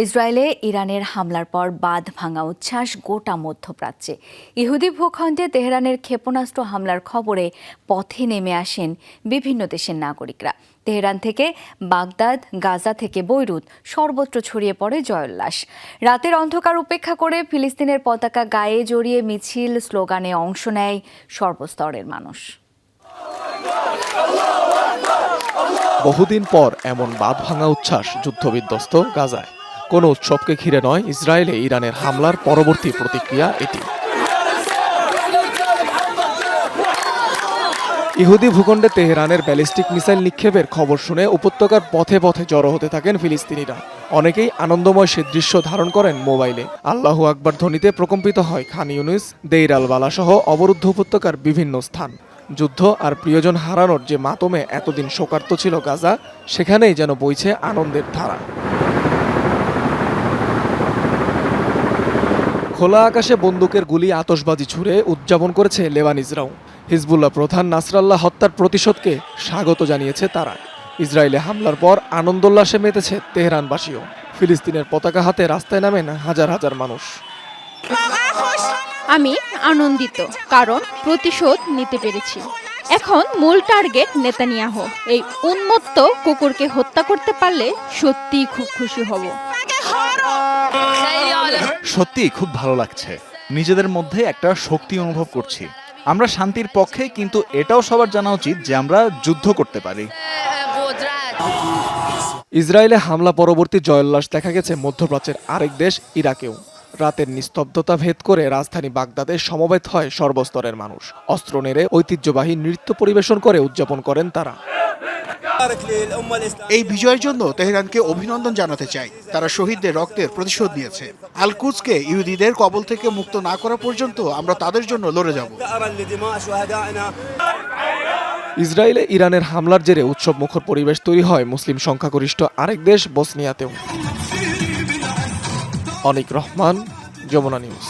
ইসরায়েলে ইরানের হামলার পর বাঁধ ভাঙা উচ্ছ্বাস গোটা মধ্যপ্রাচ্যে। ইহুদি ভূখণ্ডে তেহরানের ক্ষেপণাস্ত্র হামলার খবরে পথে নেমে আসেন বিভিন্ন দেশের নাগরিকরা। তেহরান থেকে বাগদাদ, গাজা থেকে বৈরুত সর্বত্র ছড়িয়ে পড়ে জয়োল্লাস। রাতের অন্ধকার উপেক্ষা করে ফিলিস্তিনের পতাকা গায়ে জড়িয়ে মিছিল, স্লোগানে অংশ নেয় সর্বস্তরের মানুষ। বহুদিন পর এমন বাঁধ ভাঙা উচ্ছ্বাস যুদ্ধবিধ্বস্ত গাজায়। কোনো উৎসবকে ঘিরে নয়, ইসরায়েলে ইরানের হামলার পরবর্তী প্রতিক্রিয়া এটি। ইহুদি ভূখণ্ডে তেহরানের ব্যালিস্টিক মিসাইল নিক্ষেপের খবর শুনে উপত্যকার পথে পথে জড়ো হতে থাকেন ফিলিস্তিনিরা। অনেকেই আনন্দময় সে দৃশ্য ধারণ করেন মোবাইলে। আল্লাহু আকবার ধ্বনিতে প্রকম্পিত হয় খান ইউনিস, দেইর আল বালা সহ অবরুদ্ধ উপত্যকার বিভিন্ন স্থান। যুদ্ধ আর প্রিয়জন হারানোর যে মাতমে এতদিন শোকার্ত ছিল গাজা, সেখানেই যেন বইছে আনন্দের ধারা। খোলা আকাশে বন্দুকের গুলি, আতশবাজি ছুড়ে উদযাপন করেছে লেবানিজরাও। হিজবুল্লাহ প্রধান নাসরাল্লাহ হত্যার প্রতিশোধকে স্বাগত জানিয়েছে তারা। ইসরায়েলে হামলার পর আনন্দোল্লাসে মেতেছে তেহরানবাসীও। ফিলিস্তিনের পতাকা হাতে রাস্তায় নামেন হাজার হাজার মানুষ। আমি আনন্দিত, কারণ প্রতিশোধ নিতে পেরেছি। এখন মূল টার্গেট নেতানিয়াহু। এই উন্মত্ত কুকুরকে হত্যা করতে পারলে সত্যিই খুব খুশি হব। সত্যি খুব ভালো লাগছে। নিজেদের মধ্যে একটা শক্তি অনুভব করছি। আমরা শান্তির পক্ষে, কিন্তু এটাও সবার জানা উচিত যে আমরা যুদ্ধ করতে পারি। ইসরায়েলে হামলা পরবর্তী জয়োল্লাস দেখা গেছে মধ্যপ্রাচ্যের আরেক দেশ ইরাকেও। রাতের নিস্তব্ধতা ভেদ করে রাজধানী বাগদাদে সমবেত হয় সর্বস্তরের মানুষ। অস্ত্র নেড়ে ঐতিহ্যবাহী নৃত্য পরিবেশন করে উদযাপন করেন তারা। এই বিজয়ের জন্য তেহরানকে অভিনন্দন জানাতে চাই। তারা শহীদদের রক্তের প্রতিশোধ নিয়েছে। আল কুদসকে ইহুদিদের কবল থেকে মুক্ত না করা পর্যন্ত আমরা তাদের জন্য লড়ে যাব। ইসরায়েলে ইরানের হামলার জেরে উৎসব মুখর পরিবেশ তৈরি হয় মুসলিম সংখ্যাগরিষ্ঠ আরেক দেশ বসনিয়াতেও। অনিক রহমান, যমুনা নিউজ।